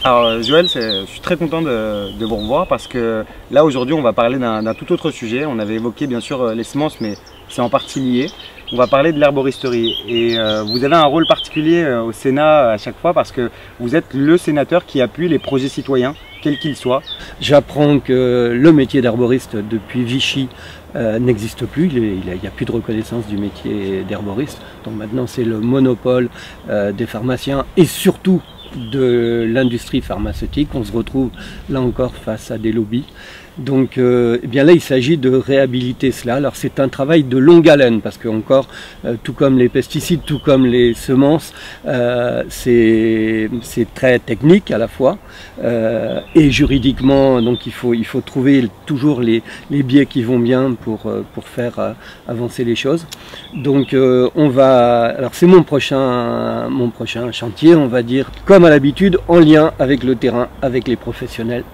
Alors Joël, je suis très content de vous revoir parce que là aujourd'hui on va parler d'un tout autre sujet. On avait évoqué bien sûr les semences, mais c'est en partie lié. On va parler de l'herboristerie et vous avez un rôle particulier au Sénat à chaque fois parce que vous êtes le sénateur qui appuie les projets citoyens, quels qu'ils soient. J'apprends que le métier d'herboriste depuis Vichy n'existe plus, il n'y a plus de reconnaissance du métier d'herboriste. Donc maintenant c'est le monopole des pharmaciens et surtout de l'industrie pharmaceutique. On se retrouve là encore face à des lobbies. Donc eh bien là il s'agit de réhabiliter cela. Alors c'est un travail de longue haleine parce que encore tout comme les pesticides, tout comme les semences, c'est très technique à la fois et juridiquement, donc il faut trouver toujours les biais qui vont bien pour faire avancer les choses. Donc on va, alors c'est mon prochain chantier, on va dire, comme à l'habitude, en lien avec le terrain, avec les professionnels.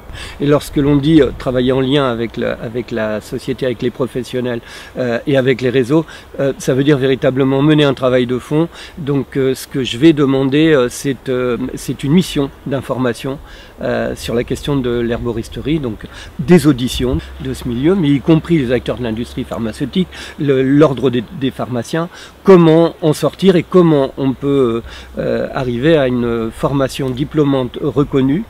Et lorsque l'on dit travailler en lien avec la société, avec les professionnels et avec les réseaux, ça veut dire véritablement mener un travail de fond. Donc ce que je vais demander, c'est une mission d'information sur la question de l'herboristerie, donc des auditions de ce milieu, mais y compris les acteurs de l'industrie pharmaceutique, l'ordre des pharmaciens, comment en sortir et comment on peut arriver à une formation diplômante reconnue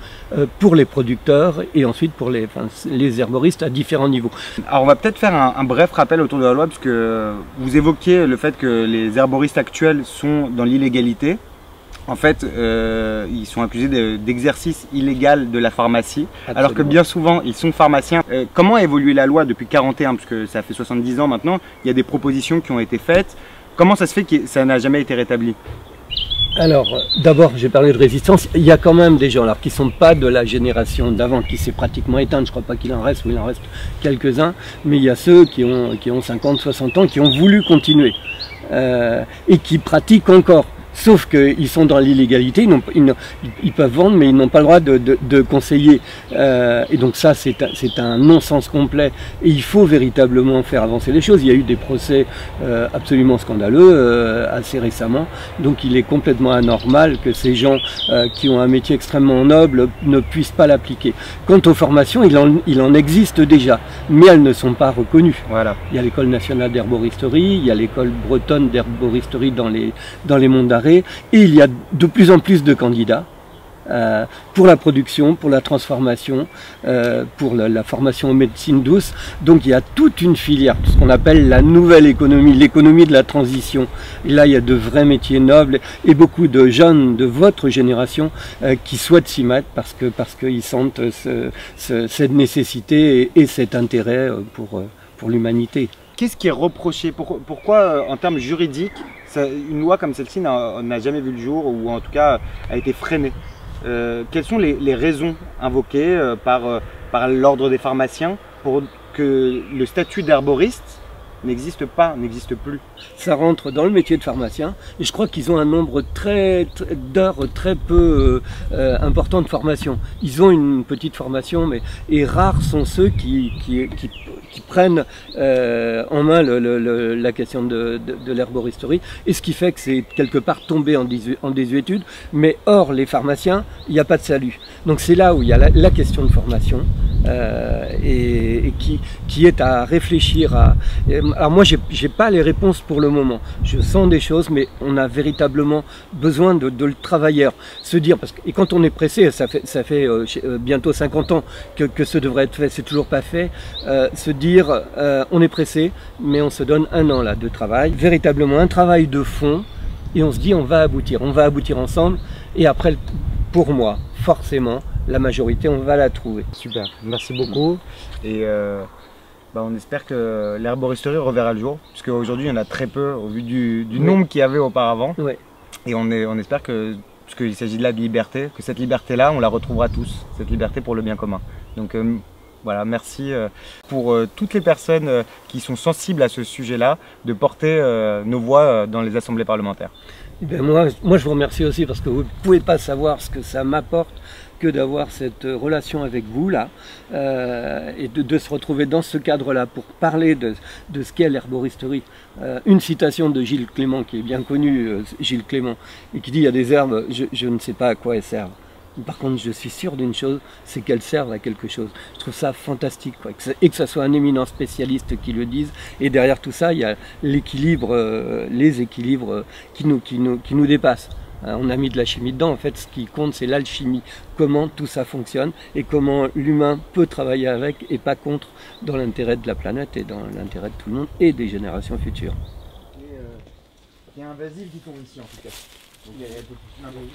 pour les producteurs et ensuite pour les herboristes à différents niveaux. Alors on va peut-être faire un bref rappel autour de la loi parce que vous évoquiez le fait que les herboristes actuels sont dans l'illégalité. En fait, ils sont accusés d'exercice illégal de la pharmacie, absolument, alors que bien souvent ils sont pharmaciens. Comment a évolué la loi depuis 41, parce que ça fait 70 ans maintenant, il y a des propositions qui ont été faites. Comment ça se fait que ça n'a jamais été rétabli ? Alors, d'abord, j'ai parlé de résistance. Il y a quand même des gens alors, qui ne sont pas de la génération d'avant, qui s'est pratiquement éteinte. Je ne crois pas qu'il en reste, ou il en reste quelques-uns. Mais il y a ceux qui ont 50, 60 ans, qui ont voulu continuer et qui pratiquent encore. Sauf qu'ils sont dans l'illégalité, ils peuvent vendre, mais ils n'ont pas le droit de conseiller. Et donc ça, c'est un non-sens complet. Et il faut véritablement faire avancer les choses. Il y a eu des procès absolument scandaleux assez récemment. Donc il est complètement anormal que ces gens qui ont un métier extrêmement noble ne puissent pas l'appliquer. Quant aux formations, il en existe déjà, mais elles ne sont pas reconnues. Voilà. Il y a l'école nationale d'herboristerie, il y a l'école bretonne d'herboristerie dans les monts d'arrêt. Et il y a de plus en plus de candidats pour la production, pour la transformation, pour la formation en médecine douce. Donc il y a toute une filière, ce qu'on appelle la nouvelle économie, l'économie de la transition. Et là il y a de vrais métiers nobles et beaucoup de jeunes de votre génération qui souhaitent s'y mettre parce qu'ils sentent cette nécessité et cet intérêt pour l'humanité. Qu'est-ce qui est reproché? Pourquoi, en termes juridiques, une loi comme celle-ci n'a jamais vu le jour ou en tout cas a été freinée? Quelles sont les raisons invoquées par l'ordre des pharmaciens pour que le statut d'herboriste n'existe plus? Ça rentre dans le métier de pharmacien et je crois qu'ils ont un nombre d'heures très peu important de formation. Ils ont une petite formation, et rares sont ceux qui prennent en main la question de l'herboristerie, et ce qui fait que c'est quelque part tombé en désuétude. Mais hors les pharmaciens, il n'y a pas de salut. Donc c'est là où il y a la question de formation et qui est à réfléchir à. Alors moi j'ai pas les réponses pour le moment. Je sens des choses, mais on a véritablement besoin de le travailler. Se dire, et quand on est pressé, ça fait bientôt 50 ans que ce devrait être fait, c'est toujours pas fait. Se dire on est pressé, mais on se donne un an là de travail, véritablement un travail de fond, et on se dit on va aboutir ensemble, et après pour moi forcément la majorité on va la trouver. Super, merci beaucoup. Et on espère que l'herboristerie reverra le jour, puisque aujourd'hui il y en a très peu au vu du nombre qu'il y avait auparavant. Ouais. Et on espère que, puisqu'il s'agit de la liberté, que cette liberté-là, on la retrouvera tous, cette liberté pour le bien commun. Donc voilà, merci pour toutes les personnes qui sont sensibles à ce sujet-là, de porter nos voix dans les assemblées parlementaires. Eh bien, moi je vous remercie aussi parce que vous ne pouvez pas savoir ce que ça m'apporte que d'avoir cette relation avec vous là et de se retrouver dans ce cadre-là pour parler de ce qu'est l'herboristerie. Une citation de Gilles Clément qui est bien connu, Gilles Clément, et qui dit il y a des herbes, je ne sais pas à quoi elles servent. Par contre, je suis sûr d'une chose, c'est qu'elles servent à quelque chose. Je trouve ça fantastique, quoi. Et que ce soit un éminent spécialiste qui le dise. Et derrière tout ça, il y a l'équilibre, les équilibres qui nous dépassent. On a mis de la chimie dedans, en fait ce qui compte c'est l'alchimie, comment tout ça fonctionne et comment l'humain peut travailler avec et pas contre, dans l'intérêt de la planète et dans l'intérêt de tout le monde et des générations futures. Il y a un vasile qui tombe ici en tout cas. Donc, il y a un peu plus.